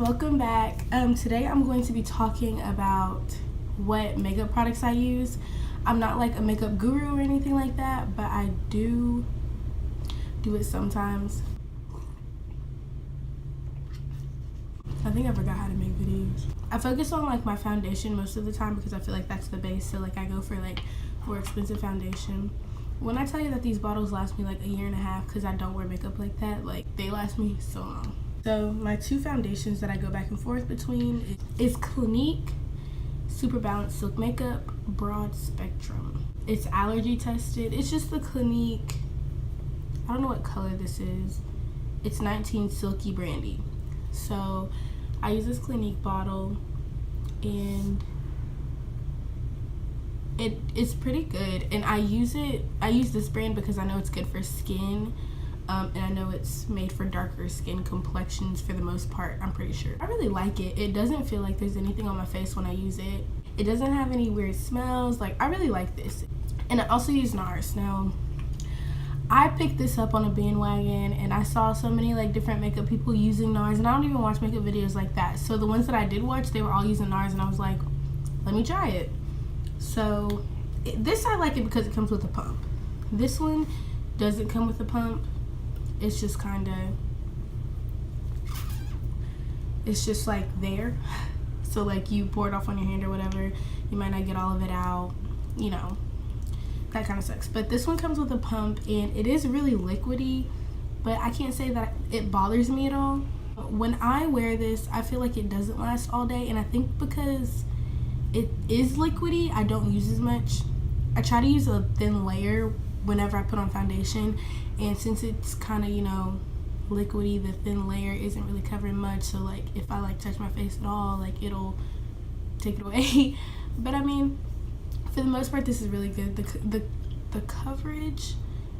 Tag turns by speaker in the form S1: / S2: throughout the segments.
S1: Welcome back. Today I'm going to be talking about what makeup products I use. I'm not like a makeup guru or anything like that, but I do it sometimes. I think I forgot how to make videos. I focus on like my foundation most of the time because I feel like that's the base, so like I go for like more expensive foundation. When I tell you that these bottles last me like a year and a half because I don't wear makeup like that, like they last me so long. So my two foundations that I go back and forth between is Clinique Super Balanced Silk Makeup Broad Spectrum. It's allergy tested. It's just the Clinique, I don't know what color this is. It's 19 Silky Brandy. So I use this Clinique bottle and it's pretty good, and I use this brand because I know it's good for skin, and I know it's made for darker skin complexions for the most part, I'm pretty sure. I really like it. It doesn't feel like there's anything on my face when I use it. It doesn't have any weird smells. Like, I really like this. And I also use NARS. Now, I picked this up on a bandwagon and I saw so many like different makeup people using NARS, and I don't even watch makeup videos like that. So the ones that I did watch, they were all using NARS, and I was like, let me try it. So this, I like it because it comes with a pump. This one doesn't come with a pump. It's just kind of, it's just like there. So like you pour it off on your hand or whatever, you might not get all of it out, you know, that kind of sucks. But this one comes with a pump and it is really liquidy, but I can't say that it bothers me at all. When I wear this, I feel like it doesn't last all day, and I think because it is liquidy, I don't use as much. I try to use a thin layer whenever I put on foundation, and since it's kind of, you know, liquidy, the thin layer isn't really covering much, so like if I like touch my face at all, like it'll take it away. But I mean, for the most part, this is really good. The coverage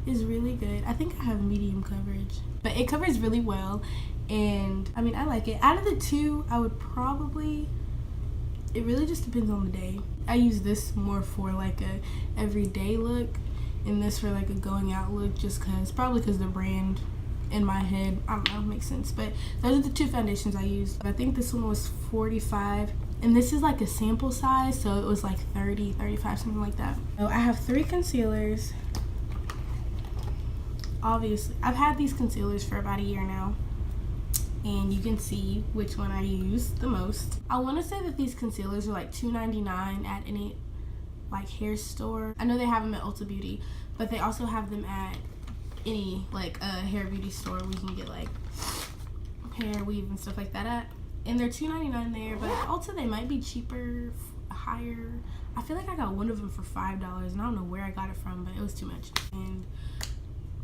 S1: is really good. I think I have medium coverage, but it covers really well, and I mean, I like it. Out of the two, I would probably, it really just depends on the day. I use this more for like a everyday look, and this for like a going out look, just probably because the brand in my head, I don't know, makes sense. But those are the two foundations I used. I think this one was $45, and this is like a sample size, so it was like $30, $35, something like that. So I have 3 concealers. Obviously, I've had these concealers for about a year now, and you can see which one I use the most. I want to say that these concealers are like $2.99 at any like hair store. I know they have them at Ulta Beauty, but they also have them at any like hair beauty store where you can get like hair weave and stuff like that at. And they're $2.99 there, but at Ulta they might be cheaper, higher. I feel like I got one of them for $5, and I don't know where I got it from, but it was too much. And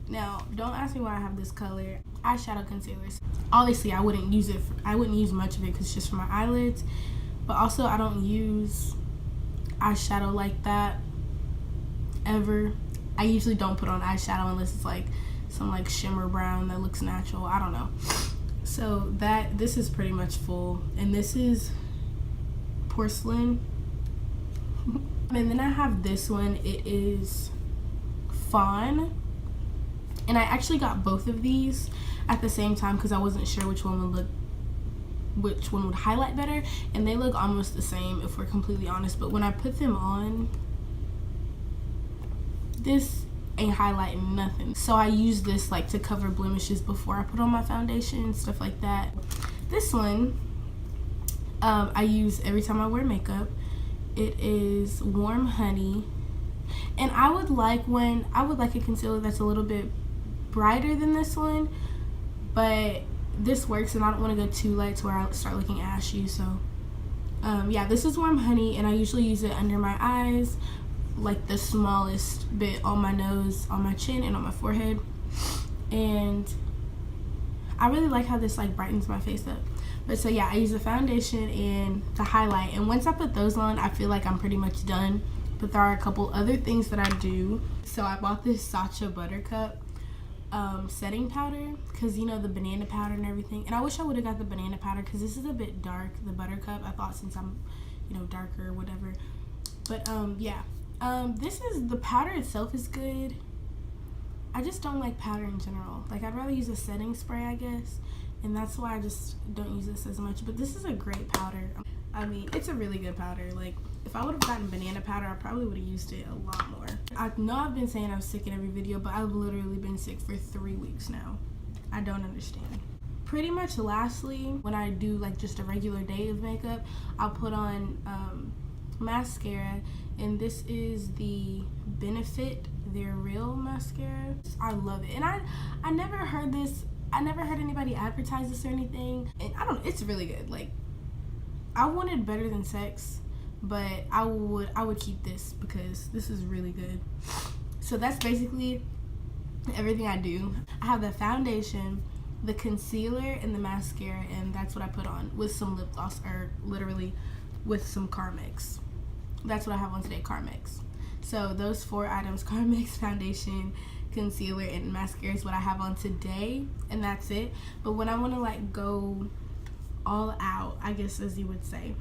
S1: now, don't ask me why I have this color. Eyeshadow concealers. Obviously, I wouldn't use much of it because it's just for my eyelids. But also, I don't use eyeshadow like that ever. I usually don't put on eyeshadow unless it's like some like shimmer brown that looks natural. I don't know. So this is pretty much full, and this is porcelain. And then I have this one. It is fawn. And I actually got both of these at the same time because I wasn't sure which one would highlight better, and they look almost the same if we're completely honest. But when I put them on, this ain't highlighting nothing. So I use this like to cover blemishes before I put on my foundation and stuff like that. This one I use every time I wear makeup. It is Warm Honey, and I would like a concealer that's a little bit brighter than this one, but this works, and I don't want to go too light to where I start looking ashy. So yeah, this is Warm Honey, and I usually use it under my eyes, like the smallest bit on my nose, on my chin, and on my forehead. And I really like how this like brightens my face up. But so yeah, I use the foundation and the highlight, and once I put those on, I feel like I'm pretty much done. But there are a couple other things that I do. So I bought this Sacha Buttercup setting powder, because you know, the banana powder and everything, and I wish I would have got the banana powder because this is a bit dark, the Buttercup. I thought since I'm, you know, darker or whatever. But yeah, the powder itself is good. I just don't like powder in general. Like, I'd rather use a setting spray, I guess. and that's why I just don't use this as much. But this is a great powder. I mean, it's a really good powder. Like, if I would have gotten banana powder, I probably would have used it a lot more. I know I've been saying I was sick in every video, but I've literally been sick for 3 weeks now. I don't understand. Pretty much lastly, when I do like just a regular day of makeup, I'll put on mascara, and this is the Benefit They're Real mascara. I love it, and I never heard anybody advertise this or anything, and I don't know, it's really good. Like, I wanted Better Than Sex, but I would keep this because this is really good. So that's basically everything I do. I have the foundation, the concealer, and the mascara, and that's what I put on with some lip gloss, or literally with some Carmex. That's what I have on today, Carmex. So those 4 items, Carmex, foundation, concealer, and mascara, is what I have on today, and that's it. But when I want to like go all out, I guess, as you would say,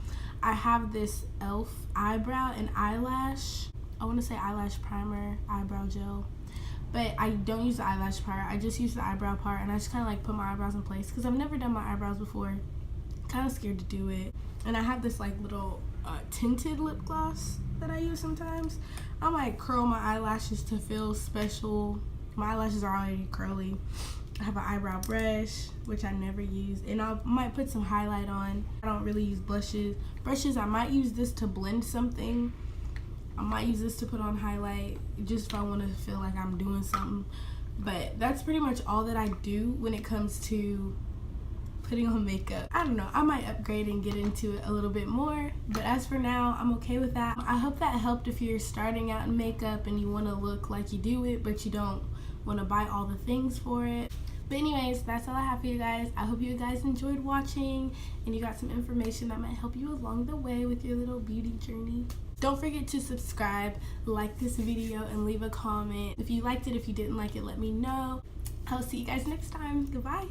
S1: I have this e.l.f. eyebrow and eyelash, I want to say eyelash primer, eyebrow gel, but I don't use the eyelash part. I just use the eyebrow part, and I just kind of like put my eyebrows in place because I've never done my eyebrows before. Kind of scared to do it. And I have this like little tinted lip gloss that I use sometimes. I might curl my eyelashes to feel special. My eyelashes are already curly. I have an eyebrow brush, which I never use, and I might put some highlight on. I don't really use brushes. I might use this to blend something. I might use this to put on highlight, just if I want to feel like I'm doing something. But that's pretty much all that I do when it comes to putting on makeup. I don't know, I might upgrade and get into it a little bit more, but as for now, I'm okay with that. I hope that helped if you're starting out in makeup and you want to look like you do it, but you don't want to buy all the things for it. But anyways, that's all I have for you guys. I hope you guys enjoyed watching and you got some information that might help you along the way with your little beauty journey. Don't forget to subscribe, like this video, and leave a comment. If you liked it, if you didn't like it, let me know. I'll see you guys next time. Goodbye.